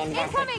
Incoming!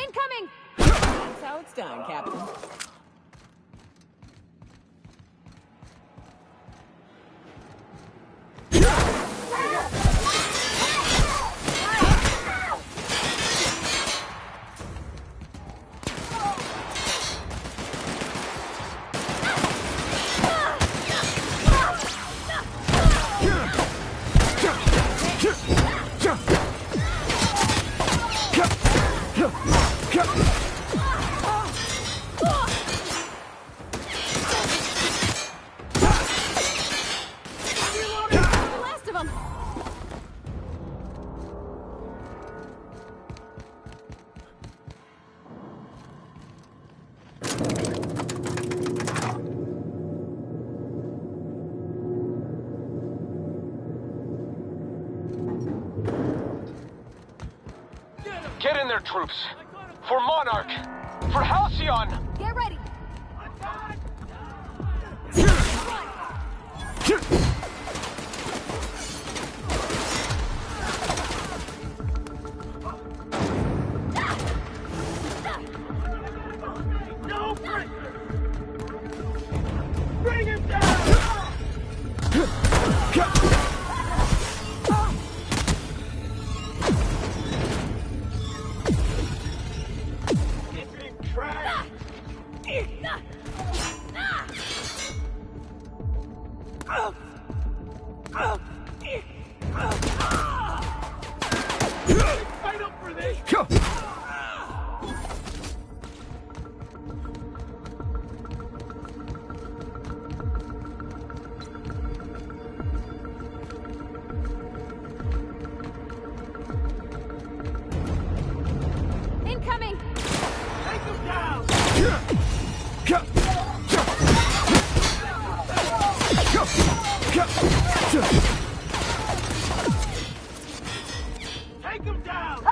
Incoming! That's how it's done, Captain. Get in there, troops. For Monarch. For Halcyon. Get ready. Bring him down! Fight up for this! Incoming. Take him down! Take him down!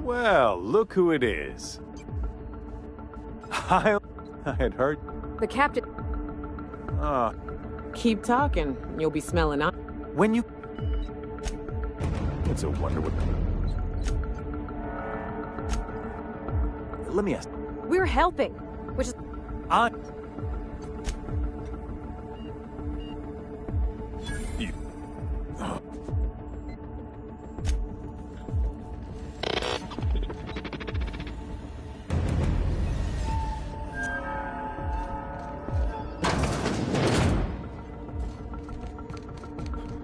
Well, look who it is. I had heard. The captain. Keep talking. You'll be smelling up. When you. It's a wonder what. Let me ask. We're helping, which is. I. You.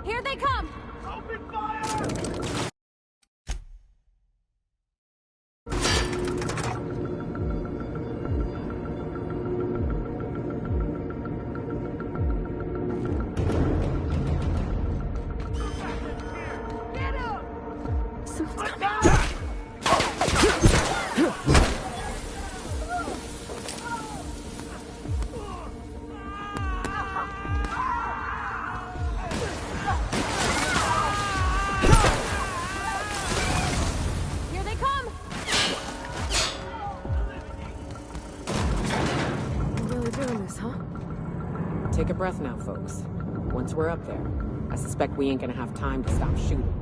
Here they come. Open fire! Someone's coming. Here they come. We're really doing this, huh? Take a breath now, folks. Once we're up there, I suspect we ain't gonna have time to stop shooting.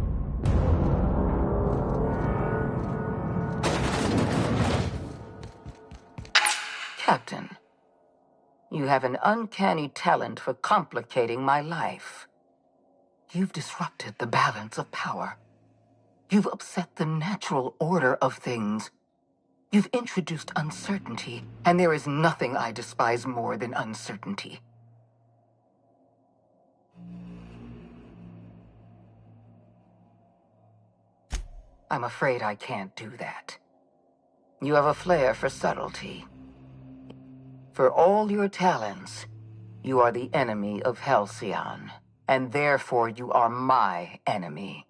Captain, you have an uncanny talent for complicating my life. You've disrupted the balance of power. You've upset the natural order of things. You've introduced uncertainty, and there is nothing I despise more than uncertainty. I'm afraid I can't do that. You have a flair for subtlety. For all your talents, you are the enemy of Halcyon, and therefore you are my enemy.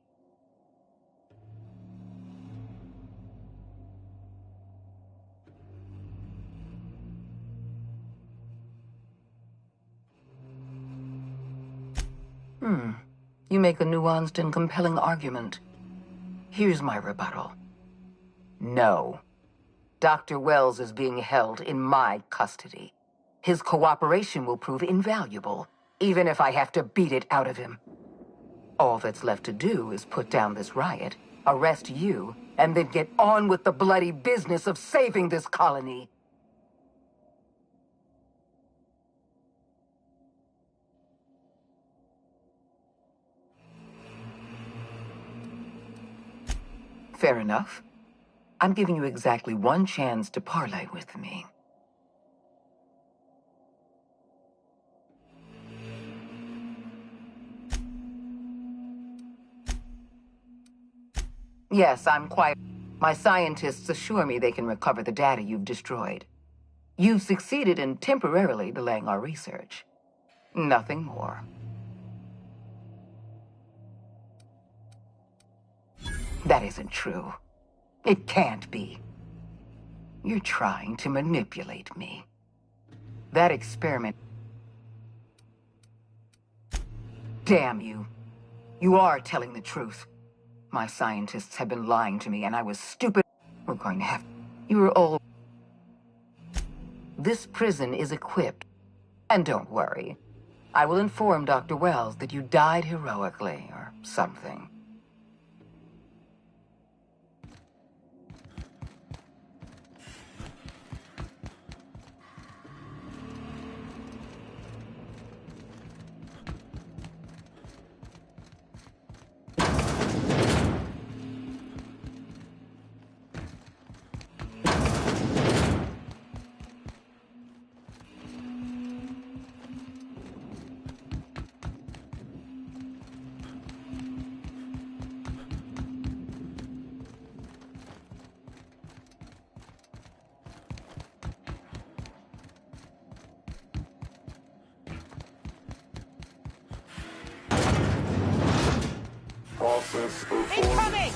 You make a nuanced and compelling argument. Here's my rebuttal. No. Dr. Wells is being held in my custody. His cooperation will prove invaluable, even if I have to beat it out of him. All that's left to do is put down this riot, arrest you, and then get on with the bloody business of saving this colony. Fair enough. I'm giving you exactly one chance to parley with me. Yes, I'm quite... My scientists assure me they can recover the data you've destroyed. You've succeeded in temporarily delaying our research. Nothing more. That isn't true. It can't be. You're trying to manipulate me. That experiment... Damn you. You are telling the truth. My scientists have been lying to me, and I was stupid. We're going to have... You were all... This prison is equipped. And don't worry. I will inform Dr. Wells that you died heroically, or something. Process performed. Incoming!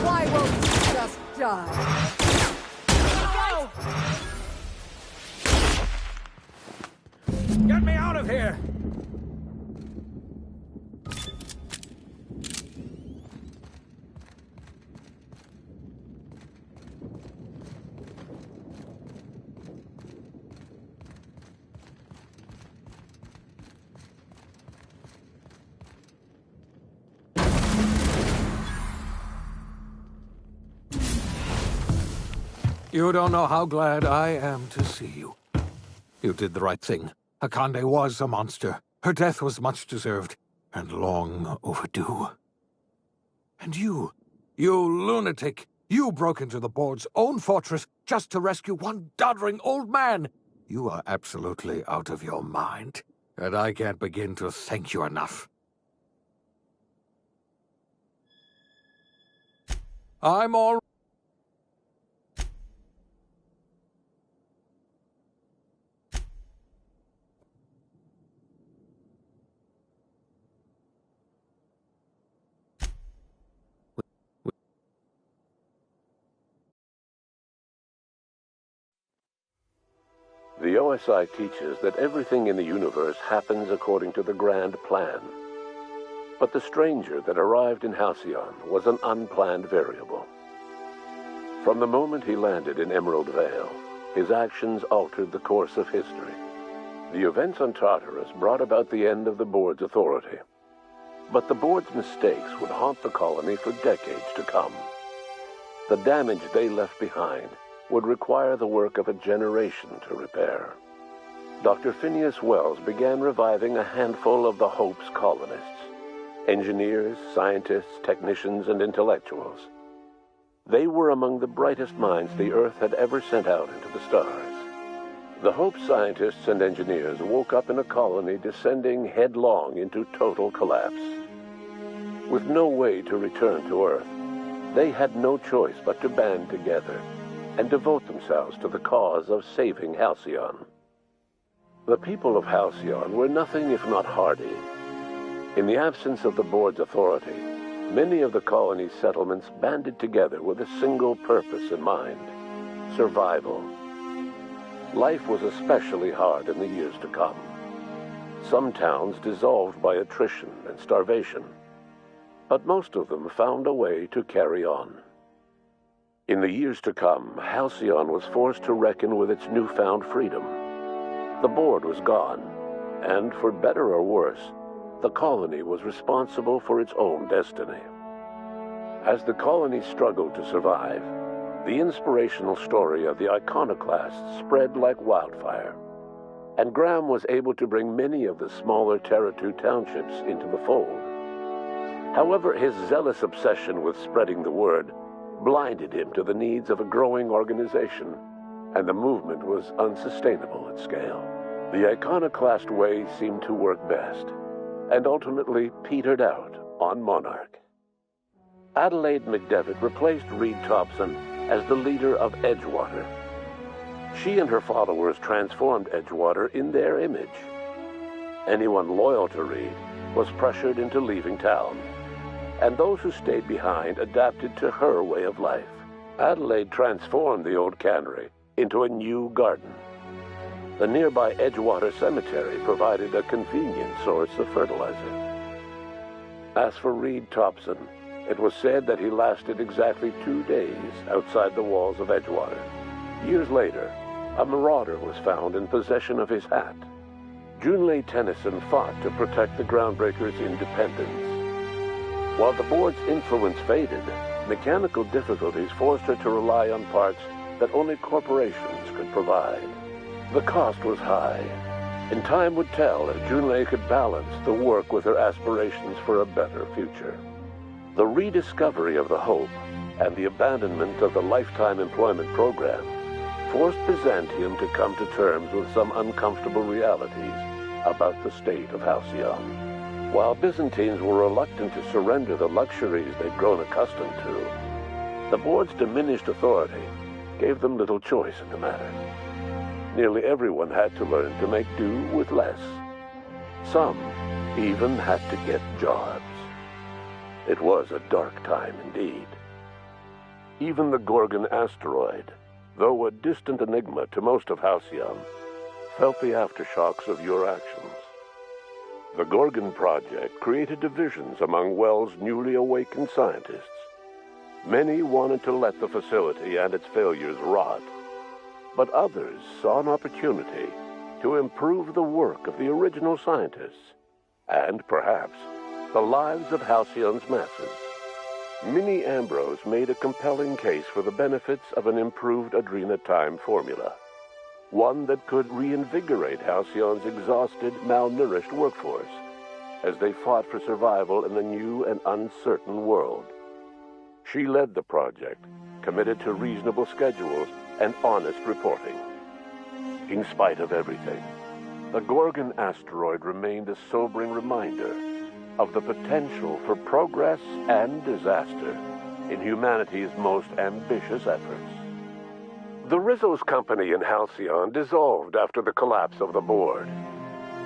Why won't you just die? Get me out of here! You don't know how glad I am to see you. You did the right thing. Akande was a monster. Her death was much deserved, and long overdue. And you lunatic, you broke into the board's own fortress just to rescue one doddering old man. You are absolutely out of your mind, and I can't begin to thank you enough. I'm all... The OSI teaches that everything in the universe happens according to the grand plan. But the stranger that arrived in Halcyon was an unplanned variable. From the moment he landed in Emerald Vale, his actions altered the course of history. The events on Tartarus brought about the end of the board's authority. But the board's mistakes would haunt the colony for decades to come. The damage they left behind would require the work of a generation to repair. Dr. Phineas Wells began reviving a handful of the Hope's colonists, engineers, scientists, technicians, and intellectuals. They were among the brightest minds the Earth had ever sent out into the stars. The Hope scientists and engineers woke up in a colony descending headlong into total collapse. With no way to return to Earth, they had no choice but to band together and devote themselves to the cause of saving Halcyon. The people of Halcyon were nothing if not hardy. In the absence of the board's authority, many of the colony's settlements banded together with a single purpose in mind: survival. Life was especially hard in the years to come. Some towns dissolved by attrition and starvation, but most of them found a way to carry on. In the years to come, Halcyon was forced to reckon with its newfound freedom. The board was gone, and for better or worse, the colony was responsible for its own destiny. As the colony struggled to survive, the inspirational story of the Iconoclasts spread like wildfire, and Graham was able to bring many of the smaller Terra-2 townships into the fold. However, his zealous obsession with spreading the word blinded him to the needs of a growing organization, and the movement was unsustainable at scale. The Iconoclast way seemed to work best, and ultimately petered out on Monarch. Adelaide McDevitt replaced Reed Thompson as the leader of Edgewater. She and her followers transformed Edgewater in their image. Anyone loyal to Reed was pressured into leaving town, and those who stayed behind adapted to her way of life. Adelaide transformed the old cannery into a new garden. The nearby Edgewater Cemetery provided a convenient source of fertilizer. As for Reed Thompson, it was said that he lasted exactly 2 days outside the walls of Edgewater. Years later, a marauder was found in possession of his hat. Junlei Tennyson fought to protect the Groundbreakers' independence. While the board's influence faded, mechanical difficulties forced her to rely on parts that only corporations could provide. The cost was high, and time would tell if Junlei could balance the work with her aspirations for a better future. The rediscovery of the Hope and the abandonment of the lifetime employment program forced Byzantium to come to terms with some uncomfortable realities about the state of Halcyon. While Byzantines were reluctant to surrender the luxuries they'd grown accustomed to, the board's diminished authority gave them little choice in the matter. Nearly everyone had to learn to make do with less. Some even had to get jobs. It was a dark time indeed. Even the Gorgon asteroid, though a distant enigma to most of Halcyon, felt the aftershocks of your actions. The Gorgon project created divisions among Wells' newly awakened scientists. Many wanted to let the facility and its failures rot, but others saw an opportunity to improve the work of the original scientists, and perhaps the lives of Halcyon's masses. Minnie Ambrose made a compelling case for the benefits of an improved Adrenatime formula, one that could reinvigorate Halcyon's exhausted, malnourished workforce as they fought for survival in a new and uncertain world. She led the project, committed to reasonable schedules and honest reporting. In spite of everything, the Gorgon asteroid remained a sobering reminder of the potential for progress and disaster in humanity's most ambitious efforts. The Rizzo's company in Halcyon dissolved after the collapse of the board.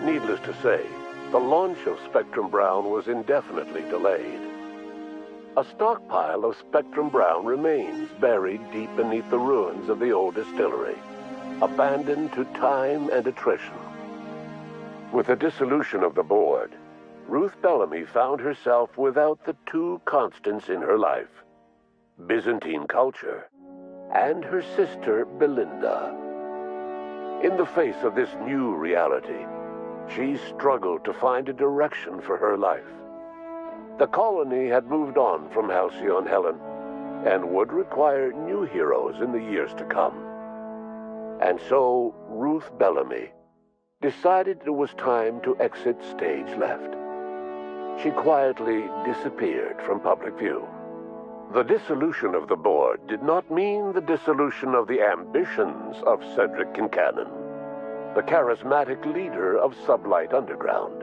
Needless to say, the launch of Spectrum Brown was indefinitely delayed. A stockpile of Spectrum Brown remains buried deep beneath the ruins of the old distillery, abandoned to time and attrition. With the dissolution of the board, Ruth Bellamy found herself without the two constants in her life: Byzantine culture and her sister Belinda. In the face of this new reality, she struggled to find a direction for her life. The colony had moved on from Halcyon Helen and would require new heroes in the years to come. And so Ruth Bellamy decided it was time to exit stage left. She quietly disappeared from public view. The dissolution of the board did not mean the dissolution of the ambitions of Cedric Kincannon, the charismatic leader of Sublight Underground.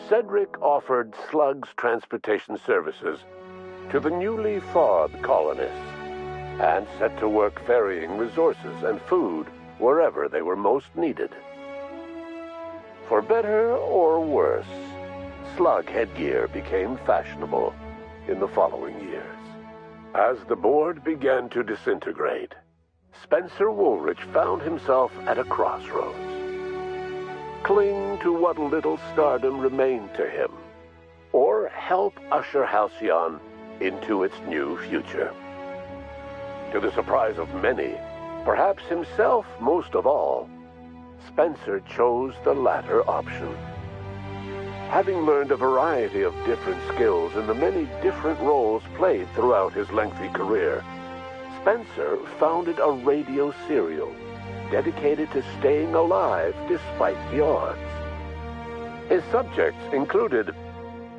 Cedric offered Slugs transportation services to the newly thawed colonists, and set to work ferrying resources and food wherever they were most needed. For better or worse, slug headgear became fashionable in the following years. As the board began to disintegrate, Spencer Woolrich found himself at a crossroads. Cling to what little stardom remained to him, or help usher Halcyon into its new future. To the surprise of many, perhaps himself most of all, Spencer chose the latter option. Having learned a variety of different skills in the many different roles played throughout his lengthy career, Spencer founded a radio serial dedicated to staying alive despite the odds. His subjects included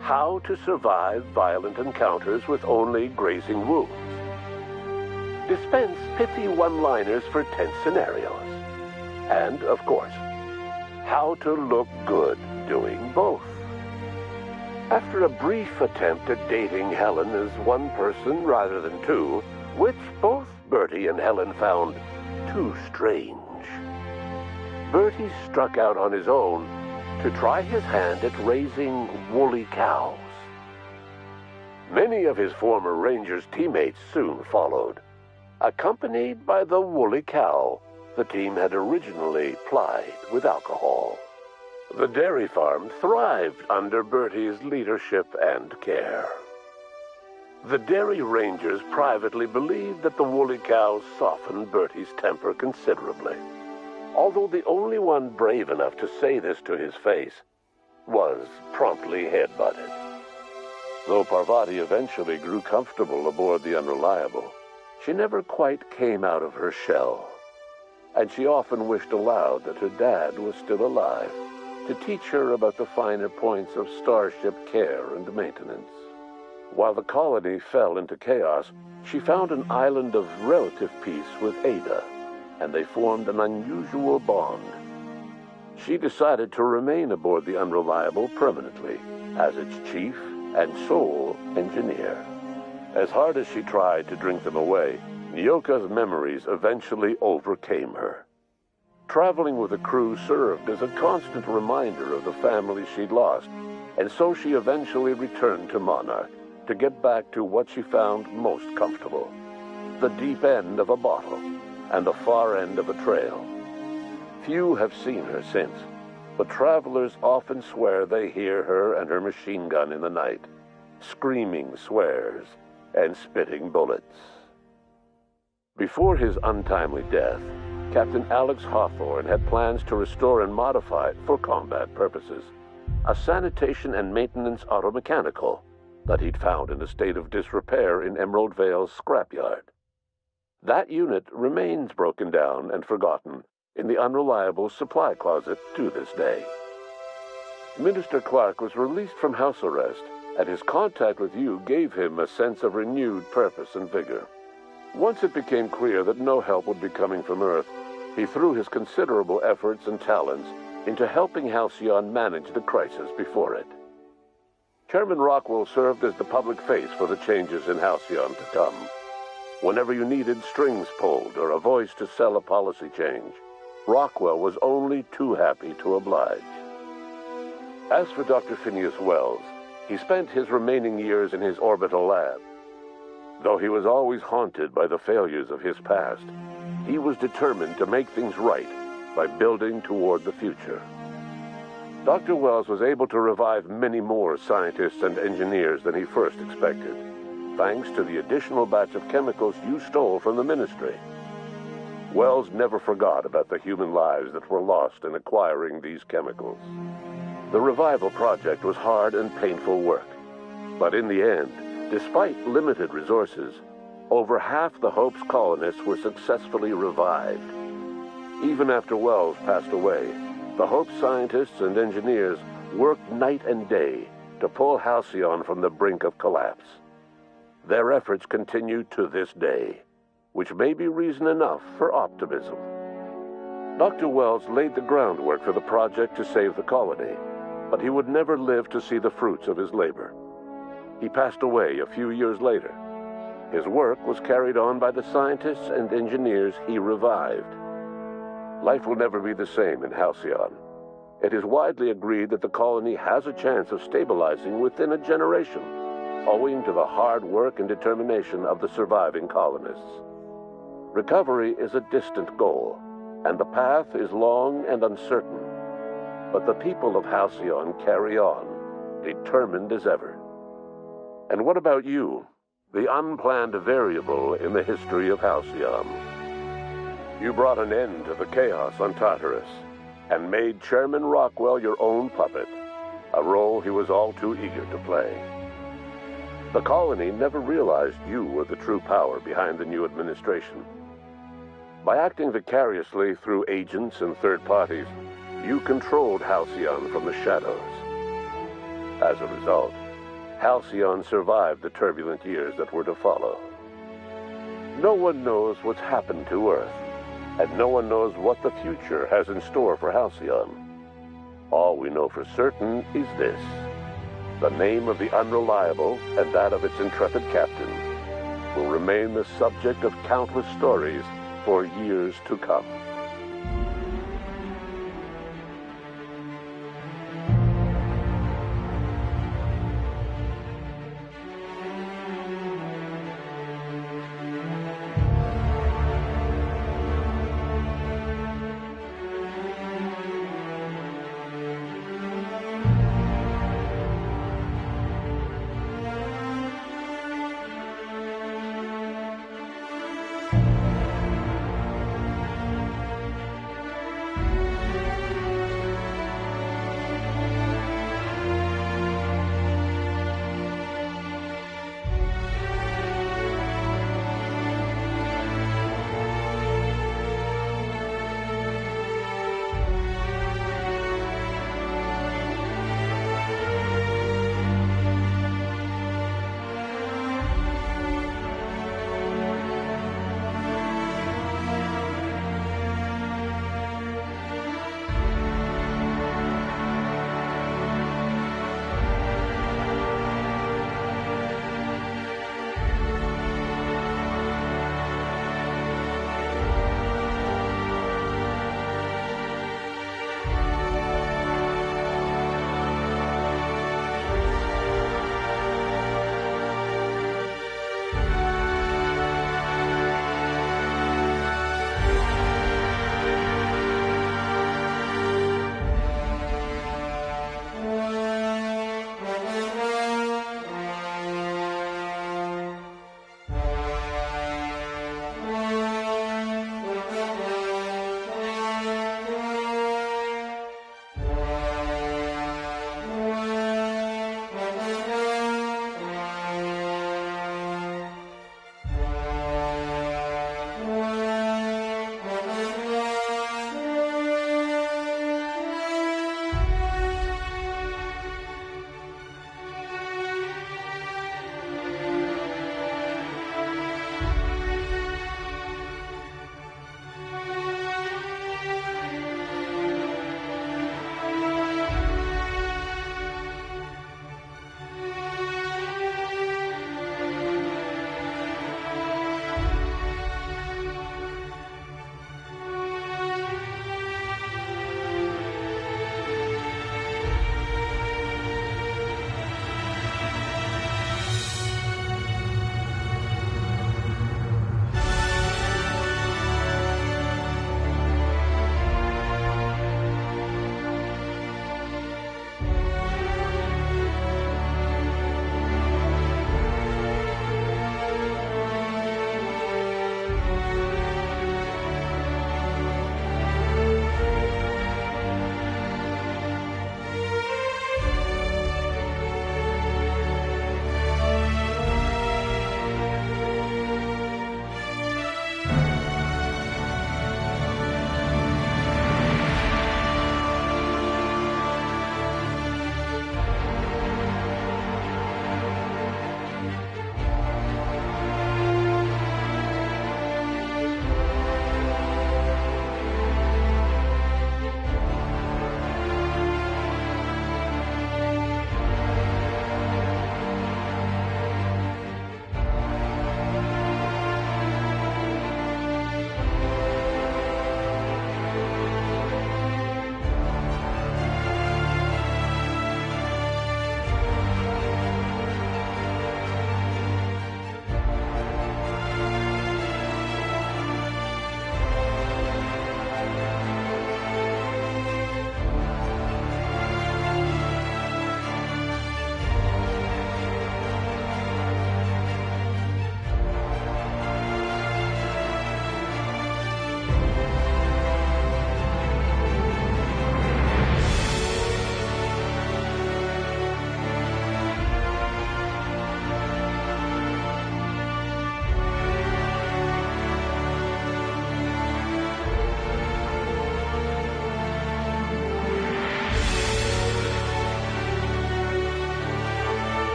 how to survive violent encounters with only grazing wounds, dispense pithy one-liners for tense scenarios, and, of course, how to look good doing both. After a brief attempt at dating Helen as one person rather than two, which both Bertie and Helen found too strange, Bertie struck out on his own to try his hand at raising woolly cows. Many of his former Rangers teammates soon followed, accompanied by the woolly cow the team had originally plied with alcohol. The dairy farm thrived under Bertie's leadership and care. The Dairy Rangers privately believed that the woolly cows softened Bertie's temper considerably, although the only one brave enough to say this to his face was promptly headbutted. Though Parvati eventually grew comfortable aboard the Unreliable, she never quite came out of her shell, and she often wished aloud that her dad was still alive to teach her about the finer points of starship care and maintenance. While the colony fell into chaos, she found an island of relative peace with Ada, and they formed an unusual bond. She decided to remain aboard the Unreliable permanently as its chief and sole engineer. As hard as she tried to drink them away, Nyoka's memories eventually overcame her. Traveling with the crew served as a constant reminder of the family she'd lost, and so she eventually returned to Monarch to get back to what she found most comfortable: the deep end of a bottle and the far end of a trail. Few have seen her since, but travelers often swear they hear her and her machine gun in the night, screaming swears and spitting bullets. Before his untimely death, Captain Alex Hawthorne had plans to restore and modify, for combat purposes, a sanitation and maintenance automechanical that he'd found in a state of disrepair in Emerald Vale's scrapyard. That unit remains broken down and forgotten in the Unreliable supply closet to this day. Minister Clark was released from house arrest, and his contact with you gave him a sense of renewed purpose and vigor. Once it became clear that no help would be coming from Earth, he threw his considerable efforts and talents into helping Halcyon manage the crisis before it. Chairman Rockwell served as the public face for the changes in Halcyon to come. Whenever you needed strings pulled or a voice to sell a policy change, Rockwell was only too happy to oblige. As for Dr. Phineas Wells, he spent his remaining years in his orbital lab. Though he was always haunted by the failures of his past, he was determined to make things right by building toward the future. Dr. Wells was able to revive many more scientists and engineers than he first expected, thanks to the additional batch of chemicals you stole from the Ministry. Wells never forgot about the human lives that were lost in acquiring these chemicals. The revival project was hard and painful work, but in the end, despite limited resources, over half the Hope's colonists were successfully revived. Even after Wells passed away, the Hope scientists and engineers worked night and day to pull Halcyon from the brink of collapse. Their efforts continue to this day, which may be reason enough for optimism. Dr. Wells laid the groundwork for the project to save the colony, but he would never live to see the fruits of his labor. He passed away a few years later, His work was carried on by the scientists and engineers he revived. Life will never be the same in Halcyon. It is widely agreed that the colony has a chance of stabilizing within a generation, owing to the hard work and determination of the surviving colonists. Recovery is a distant goal, and the path is long and uncertain. But the people of Halcyon carry on, determined as ever. And what about you, the unplanned variable in the history of Halcyon? You brought an end to the chaos on Tartarus, and made Chairman Rockwell your own puppet, a role he was all too eager to play. The colony never realized you were the true power behind the new administration. By acting vicariously through agents and third parties, you controlled Halcyon from the shadows. As a result, Halcyon survived the turbulent years that were to follow. No one knows what's happened to Earth, and no one knows what the future has in store for Halcyon. All we know for certain is this: the name of the Unreliable and that of its intrepid captain will remain the subject of countless stories for years to come.